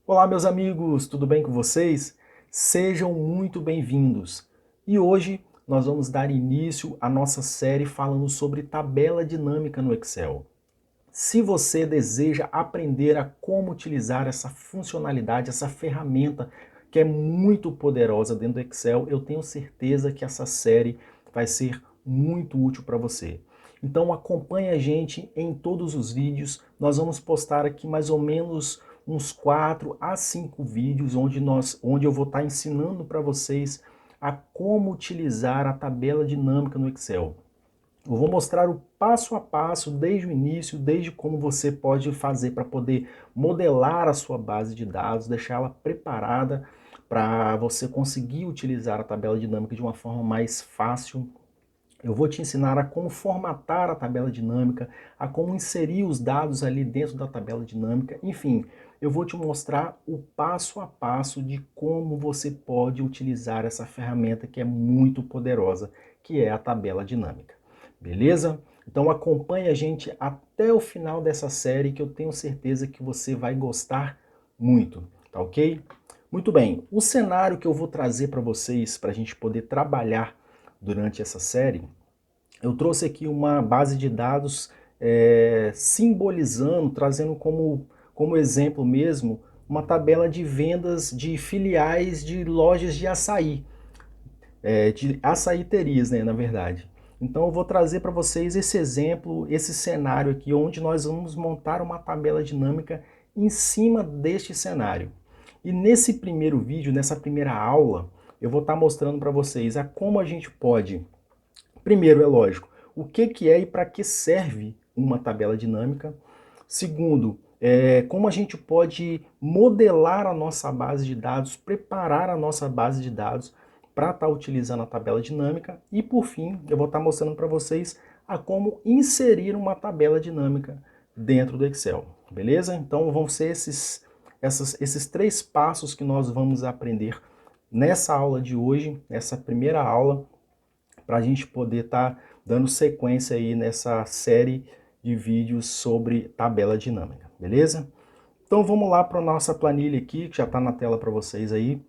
Olá, meus amigos, tudo bem com vocês? Sejam muito bem-vindos. E hoje nós vamos dar início à nossa série falando sobre tabela dinâmica no Excel. Se você deseja aprender a como utilizar essa funcionalidade, essa ferramenta que é muito poderosa dentro do Excel, eu tenho certeza que essa série vai ser muito útil para você. Então acompanhe a gente em todos os vídeos. Nós vamos postar aqui mais ou menos uns 4 a 5 vídeos onde eu vou estar ensinando para vocês a como utilizar a tabela dinâmica no Excel. Eu vou mostrar o passo a passo, desde o início, desde como você pode fazer para poder modelar a sua base de dados, deixar ela preparada para você conseguir utilizar a tabela dinâmica de uma forma mais fácil. Eu vou te ensinar a como formatar a tabela dinâmica, a como inserir os dados ali dentro da tabela dinâmica, enfim, eu vou te mostrar o passo a passo de como você pode utilizar essa ferramenta que é muito poderosa, que é a tabela dinâmica. Beleza? Então acompanhe a gente até o final dessa série que eu tenho certeza que você vai gostar muito, tá ok? Muito bem, o cenário que eu vou trazer para vocês, para a gente poder trabalhar durante essa série, eu trouxe aqui uma base de dados simbolizando, trazendo como exemplo mesmo, uma tabela de vendas de filiais de lojas de açaí, de açaiterias, né, na verdade. Então eu vou trazer para vocês esse exemplo, esse cenário aqui, onde nós vamos montar uma tabela dinâmica em cima deste cenário. E nesse primeiro vídeo, nessa primeira aula, eu vou estar mostrando para vocês a como a gente pode, primeiro, é lógico, o que é e para que serve uma tabela dinâmica. Segundo, como a gente pode modelar a nossa base de dados, preparar a nossa base de dados para estar utilizando a tabela dinâmica. E por fim, eu vou estar mostrando para vocês a como inserir uma tabela dinâmica dentro do Excel, beleza? Então vão ser esses três passos que nós vamos aprender nessa aula de hoje, nessa primeira aula, para a gente poder estar dando sequência aí nessa série de vídeos sobre tabela dinâmica, beleza? Então vamos lá para a nossa planilha aqui, que já está na tela para vocês aí.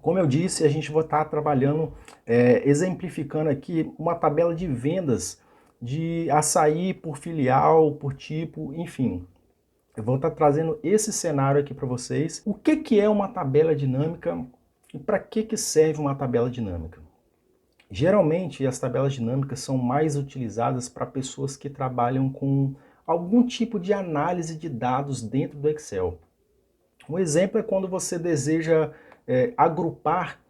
Como eu disse, a gente vai estar trabalhando, exemplificando aqui uma tabela de vendas de açaí por filial, por tipo, enfim. Eu vou estar trazendo esse cenário aqui para vocês. O que é uma tabela dinâmica e para que serve uma tabela dinâmica? Geralmente, as tabelas dinâmicas são mais utilizadas para pessoas que trabalham com algum tipo de análise de dados dentro do Excel. Um exemplo é quando você deseja agrupar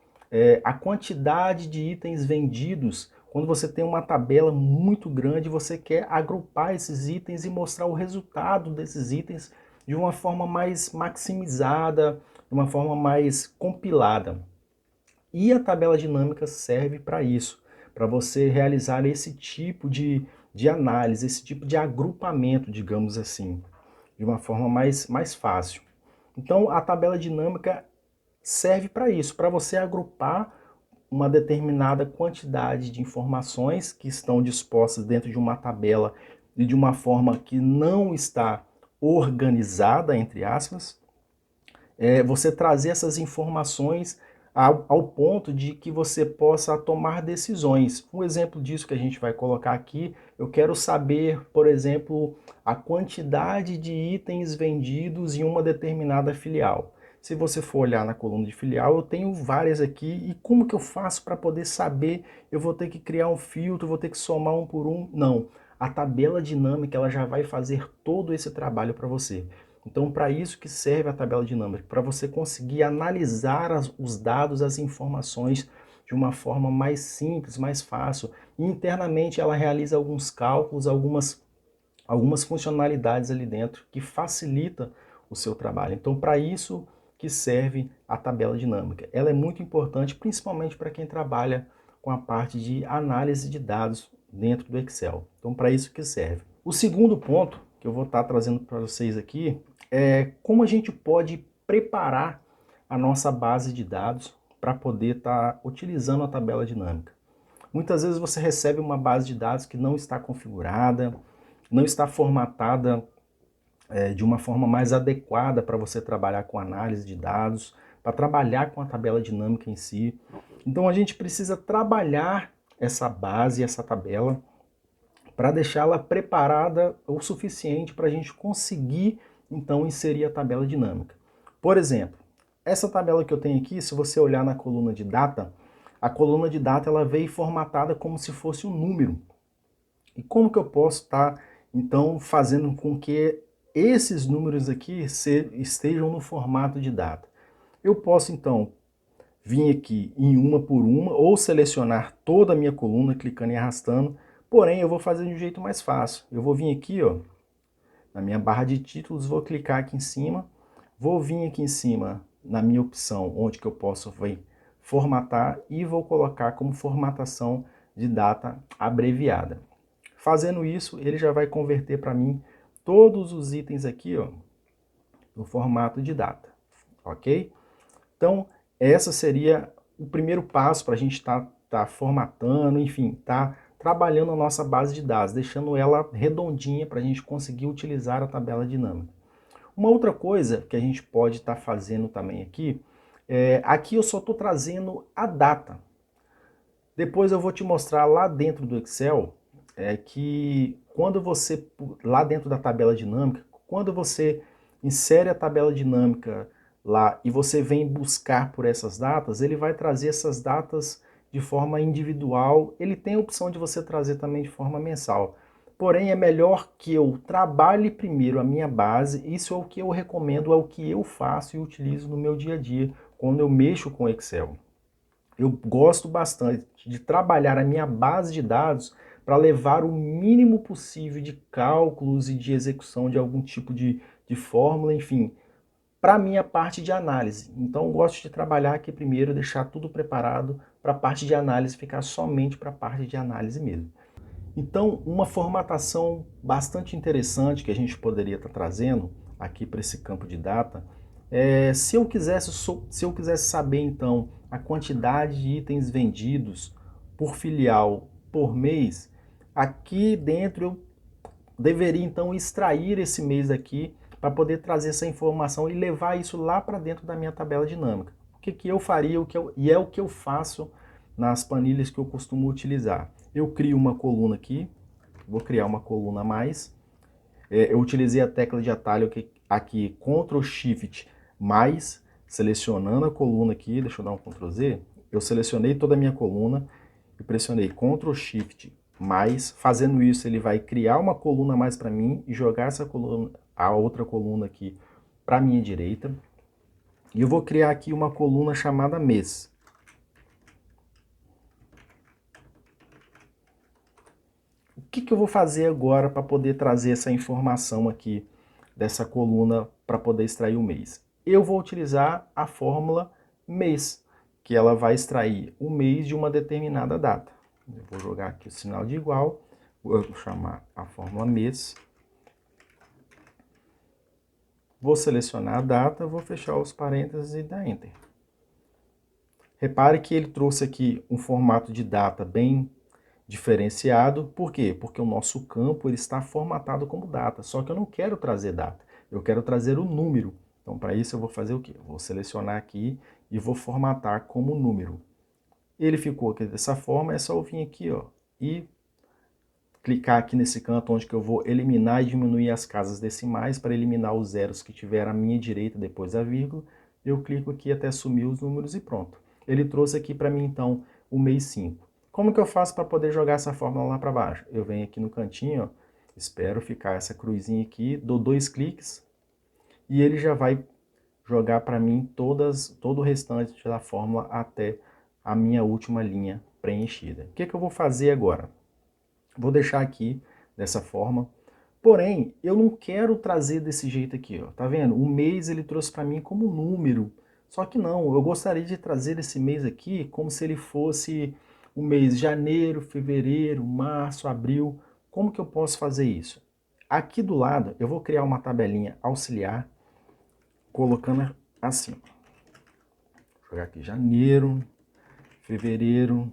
a quantidade de itens vendidos. Quando você tem uma tabela muito grande, você quer agrupar esses itens e mostrar o resultado desses itens de uma forma mais maximizada, de uma forma mais compilada. E a tabela dinâmica serve para isso, para você realizar esse tipo de análise, esse tipo de agrupamento, digamos assim, de uma forma mais fácil. Então, a tabela dinâmica serve para isso, para você agrupar uma determinada quantidade de informações que estão dispostas dentro de uma tabela e de uma forma que não está organizada, entre aspas, você trazer essas informações ao ponto de que você possa tomar decisões. Um exemplo disso que a gente vai colocar aqui, eu quero saber, por exemplo, a quantidade de itens vendidos em uma determinada filial. Se você for olhar na coluna de filial, eu tenho várias aqui, e como que eu faço para poder saber? Eu vou ter que criar um filtro, vou ter que somar um por um? Não. A tabela dinâmica ela já vai fazer todo esse trabalho para você. Então, para isso que serve a tabela dinâmica, para você conseguir analisar os dados, as informações de uma forma mais simples, mais fácil. E internamente ela realiza alguns cálculos, algumas funcionalidades ali dentro que facilita o seu trabalho. Então, para isso que serve a tabela dinâmica. Ela é muito importante, principalmente para quem trabalha com a parte de análise de dados dentro do Excel. Então, para isso que serve. O segundo ponto que eu vou estar trazendo para vocês aqui é como a gente pode preparar a nossa base de dados para poder estar utilizando a tabela dinâmica. Muitas vezes você recebe uma base de dados que não está configurada, não está formatada de uma forma mais adequada para você trabalhar com análise de dados, para trabalhar com a tabela dinâmica em si. Então a gente precisa trabalhar essa base, essa tabela, para deixá-la preparada o suficiente para a gente conseguir, então, inserir a tabela dinâmica. Por exemplo, essa tabela que eu tenho aqui, se você olhar na coluna de data, a coluna de data ela veio formatada como se fosse um número. E como que eu posso estar, então, fazendo com que esses números aqui estejam no formato de data? Eu posso, então, vir aqui em uma por uma ou selecionar toda a minha coluna clicando e arrastando, porém eu vou fazer de um jeito mais fácil. Eu vou vir aqui, ó, na minha barra de títulos, vou clicar aqui em cima, vou vir aqui em cima na minha opção onde que eu posso formatar e vou colocar como formatação de data abreviada. Fazendo isso, ele já vai converter para mim todos os itens aqui, ó, no formato de data, ok? Então, essa seria o primeiro passo para a gente tá formatando, enfim, tá trabalhando a nossa base de dados, deixando ela redondinha para a gente conseguir utilizar a tabela dinâmica. Uma outra coisa que a gente pode estar fazendo também aqui, aqui eu só estou trazendo a data. Depois eu vou te mostrar lá dentro do Excel que quando você, lá dentro da tabela dinâmica, quando você insere a tabela dinâmica lá e você vem buscar por essas datas, ele vai trazer essas datas de forma individual. Ele tem a opção de você trazer também de forma mensal. Porém, é melhor que eu trabalhe primeiro a minha base. Isso é o que eu recomendo, é o que eu faço e utilizo no meu dia a dia quando eu mexo com Excel. Eu gosto bastante de trabalhar a minha base de dados para levar o mínimo possível de cálculos e de execução de algum tipo de fórmula, enfim, para a minha parte de análise. Então, eu gosto de trabalhar aqui primeiro, deixar tudo preparado para a parte de análise, ficar somente para a parte de análise mesmo. Então, uma formatação bastante interessante que a gente poderia estar trazendo aqui para esse campo de data, se eu quisesse saber então a quantidade de itens vendidos por filial por mês, aqui dentro eu deveria então extrair esse mês aqui para poder trazer essa informação e levar isso lá para dentro da minha tabela dinâmica. O que, que eu faria e é o que eu faço nas planilhas que eu costumo utilizar. Eu crio uma coluna aqui, vou criar uma coluna a mais. Eu utilizei a tecla de atalho aqui Ctrl Shift mais, selecionando a coluna aqui, deixa eu dar um Ctrl Z. Eu selecionei toda a minha coluna e pressionei Ctrl Shift mais. Fazendo isso, ele vai criar uma coluna a mais para mim e jogar essa coluna, a outra coluna aqui para minha direita. E eu vou criar aqui uma coluna chamada mês. O que eu vou fazer agora para poder trazer essa informação aqui dessa coluna para poder extrair o mês? Eu vou utilizar a fórmula mês, que ela vai extrair o mês de uma determinada data. Eu vou jogar aqui o sinal de igual, vou chamar a fórmula mês. Vou selecionar a data, vou fechar os parênteses e dar Enter. Repare que ele trouxe aqui um formato de data bem diferenciado. Por quê? Porque o nosso campo ele está formatado como data, só que eu não quero trazer data, eu quero trazer o número. Então, para isso eu vou fazer o quê? Eu vou selecionar aqui e vou formatar como número. Ele ficou aqui dessa forma, é só eu vir aqui, ó, e clicar aqui nesse canto onde que eu vou eliminar e diminuir as casas decimais para eliminar os zeros que tiver à minha direita depois da vírgula. Eu clico aqui até sumir os números e pronto. Ele trouxe aqui para mim, então, o mês 5. Como que eu faço para poder jogar essa fórmula lá para baixo? Eu venho aqui no cantinho, ó, espero ficar essa cruzinha aqui, dou 2 cliques e ele já vai jogar para mim todo o restante da fórmula até a minha última linha preenchida. O que eu vou fazer agora? Vou deixar aqui dessa forma. Porém, eu não quero trazer desse jeito aqui, ó. Tá vendo? O mês ele trouxe para mim como número. Só que não, eu gostaria de trazer esse mês aqui como se ele fosse o mês de janeiro, fevereiro, março, abril. Como que eu posso fazer isso? Aqui do lado, eu vou criar uma tabelinha auxiliar, colocando assim. Vou jogar aqui janeiro, fevereiro.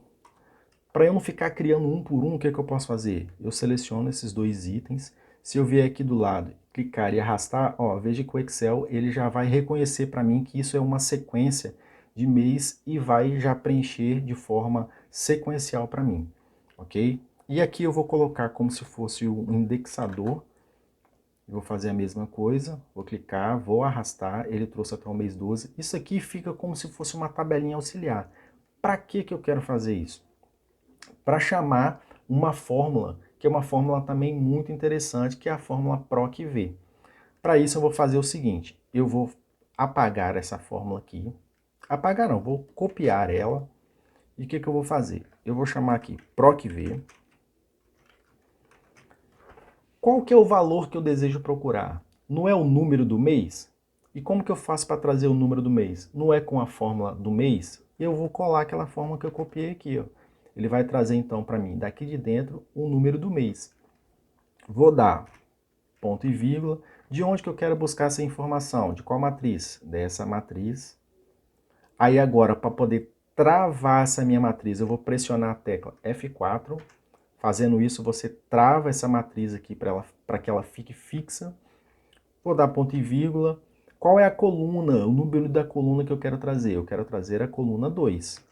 Para eu não ficar criando um por um, o que eu posso fazer? Eu seleciono esses dois itens. Se eu vier aqui do lado clicar e arrastar, ó, veja que o Excel ele já vai reconhecer para mim que isso é uma sequência de mês e vai já preencher de forma sequencial para mim, ok? E aqui eu vou colocar como se fosse um indexador. Eu vou fazer a mesma coisa, vou clicar, vou arrastar, ele trouxe até o mês 12. Isso aqui fica como se fosse uma tabelinha auxiliar. Para que eu quero fazer isso? Para chamar uma fórmula, que é uma fórmula também muito interessante, que é a fórmula PROC-V. Para isso eu vou fazer o seguinte, eu vou apagar essa fórmula aqui. Apagar não, vou copiar ela. E o que eu vou fazer? Eu vou chamar aqui PROC-V. Qual que é o valor que eu desejo procurar? Não é o número do mês? E como que eu faço para trazer o número do mês? Não é com a fórmula do mês? Eu vou colar aquela fórmula que eu copiei aqui, ó. Ele vai trazer então para mim, daqui de dentro, o número do mês. Vou dar ponto e vírgula. De onde que eu quero buscar essa informação? De qual matriz? Dessa matriz. Aí agora, para poder travar essa minha matriz, eu vou pressionar a tecla F4. Fazendo isso, você trava essa matriz aqui para que ela fique fixa. Vou dar ponto e vírgula. Qual é a coluna, o número da coluna que eu quero trazer? Eu quero trazer a coluna 2.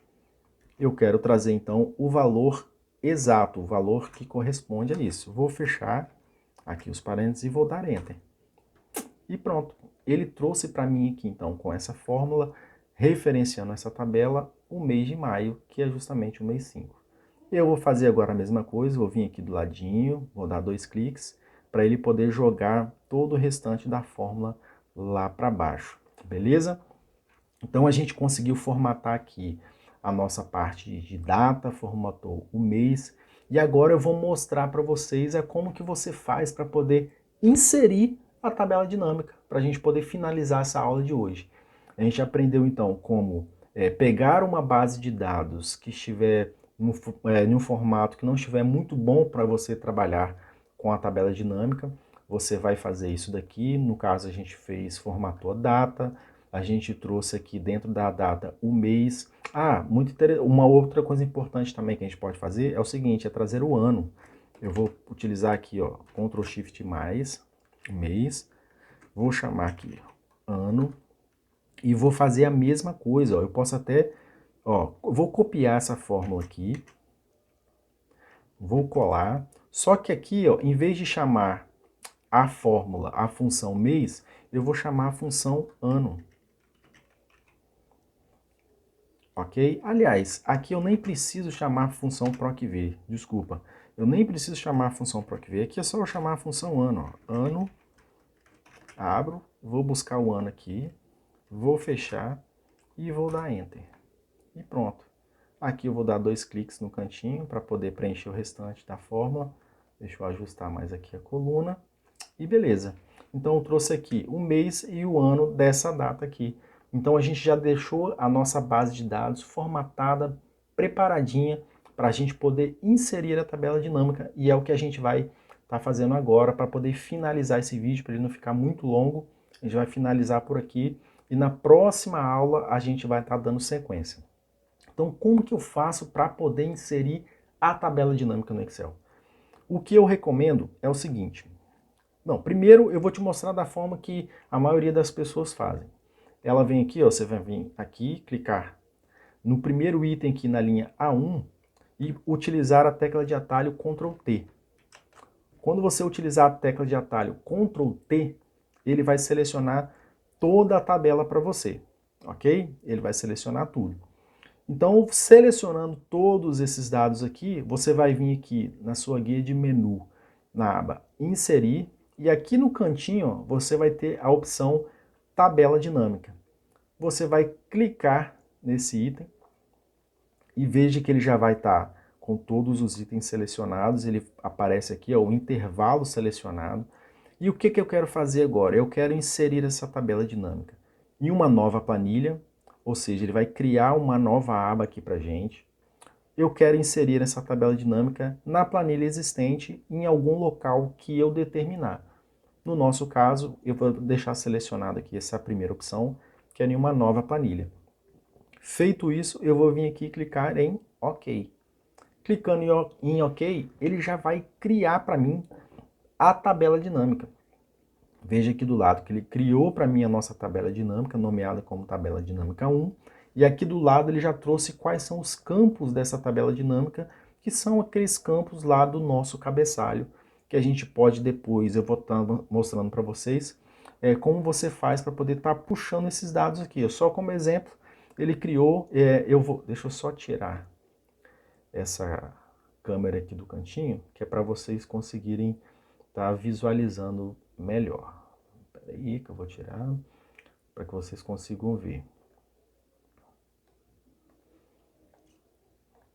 Eu quero trazer, então, o valor exato, o valor que corresponde a isso. Vou fechar aqui os parênteses e vou dar Enter. E pronto. Ele trouxe para mim aqui, então, com essa fórmula, referenciando essa tabela, o mês de maio, que é justamente o mês 5. Eu vou fazer agora a mesma coisa, vou vir aqui do ladinho, vou dar 2 cliques, para ele poder jogar todo o restante da fórmula lá para baixo, beleza? Então a gente conseguiu formatar aqui a nossa parte de data, formatou o mês, e agora eu vou mostrar para vocês como que você faz para poder inserir a tabela dinâmica, para a gente poder finalizar essa aula de hoje. A gente aprendeu então como pegar uma base de dados que estiver em um formato que não estiver muito bom para você trabalhar com a tabela dinâmica. Você vai fazer isso daqui, no caso a gente formatou a data, a gente trouxe aqui dentro da data o mês. Uma outra coisa importante também que a gente pode fazer é o seguinte, é trazer o ano. Eu vou utilizar aqui, ó, Ctrl Shift mais, mês, vou chamar aqui ano, e vou fazer a mesma coisa, ó. Eu posso até, ó, vou copiar essa fórmula aqui, vou colar, só que aqui, ó, em vez de chamar a fórmula, a função mês, eu vou chamar a função ano. Ok? Aliás, aqui eu nem preciso chamar a função PROC-V, desculpa. Eu nem preciso chamar a função PROC-V, aqui é só eu chamar a função ano, ó. Ano, abro, vou buscar o ano aqui, vou fechar e vou dar Enter. E pronto. Aqui eu vou dar 2 cliques no cantinho para poder preencher o restante da fórmula. Deixa eu ajustar mais aqui a coluna. E beleza. Então eu trouxe aqui o mês e o ano dessa data aqui. Então a gente já deixou a nossa base de dados formatada, preparadinha, para a gente poder inserir a tabela dinâmica. E é o que a gente vai estar fazendo agora para poder finalizar esse vídeo, para ele não ficar muito longo. A gente vai finalizar por aqui e na próxima aula a gente vai estar dando sequência. Então, como que eu faço para poder inserir a tabela dinâmica no Excel? O que eu recomendo é o seguinte. Não, primeiro eu vou te mostrar da forma que a maioria das pessoas fazem. Ela vem aqui, ó, você vai vir aqui, clicar no primeiro item aqui na linha A1 e utilizar a tecla de atalho Ctrl T. Quando você utilizar a tecla de atalho Ctrl T, ele vai selecionar toda a tabela para você, ok? Ele vai selecionar tudo. Então, selecionando todos esses dados aqui, você vai vir aqui na sua guia de menu, na aba Inserir, e aqui no cantinho ó, você vai ter a opção Tabela Dinâmica. Você vai clicar nesse item e veja que ele já vai estar com todos os itens selecionados, ele aparece aqui ó, o intervalo selecionado. E o que eu quero fazer agora? Eu quero inserir essa tabela dinâmica em uma nova planilha, ou seja, ele vai criar uma nova aba aqui para a gente. Eu quero inserir essa tabela dinâmica na planilha existente em algum local que eu determinar. No nosso caso, eu vou deixar selecionado aqui essa primeira opção, que é em uma nova planilha. Feito isso, eu vou vir aqui e clicar em OK. Clicando em OK, ele já vai criar para mim a tabela dinâmica. Veja aqui do lado que ele criou para mim a nossa tabela dinâmica, nomeada como tabela dinâmica 1, e aqui do lado ele já trouxe quais são os campos dessa tabela dinâmica, que são aqueles campos lá do nosso cabeçalho, que a gente pode depois, eu vou estar mostrando para vocês, como você faz para poder estar puxando esses dados aqui. Só como exemplo, ele criou, deixa eu só tirar essa câmera aqui do cantinho, que é para vocês conseguirem estar visualizando melhor. Espera aí que eu vou tirar para que vocês consigam ver.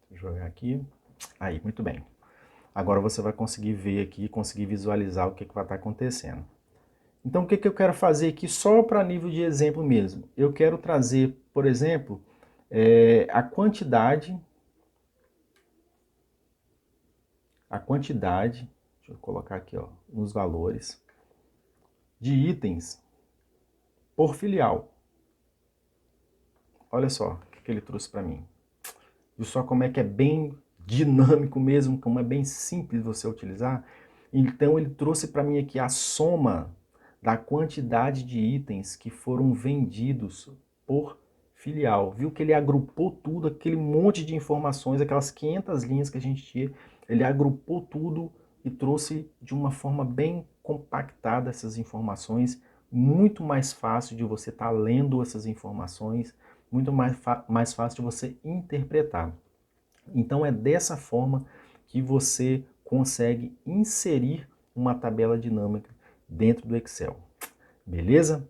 Vou jogar aqui. Aí, muito bem. Agora você vai conseguir ver aqui, conseguir visualizar o que vai estar acontecendo. Então, o que eu quero fazer aqui só para nível de exemplo mesmo? Eu quero trazer, por exemplo, a quantidade, deixa eu colocar aqui, ó, nos valores de itens por filial. Olha só o que ele trouxe para mim. Viu só como é que é bem dinâmico mesmo, como é bem simples você utilizar? Então ele trouxe para mim aqui a soma da quantidade de itens que foram vendidos por filial. Viu que ele agrupou tudo, aquele monte de informações, aquelas 500 linhas que a gente tinha, ele agrupou tudo e trouxe de uma forma bem compactada essas informações, muito mais fácil de você estar lendo essas informações, muito mais fácil de você interpretar. Então é dessa forma que você consegue inserir uma tabela dinâmica dentro do Excel. Beleza?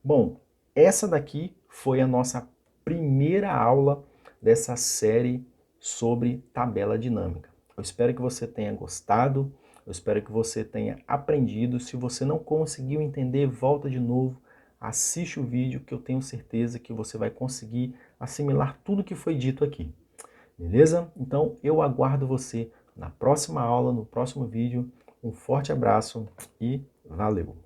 Bom, essa daqui foi a nossa primeira aula dessa série sobre tabela dinâmica. Eu espero que você tenha gostado, eu espero que você tenha aprendido. Se você não conseguiu entender, volta de novo, assiste o vídeo que eu tenho certeza que você vai conseguir assimilar tudo que foi dito aqui. Beleza? Então eu aguardo você na próxima aula, no próximo vídeo. Um forte abraço e valeu!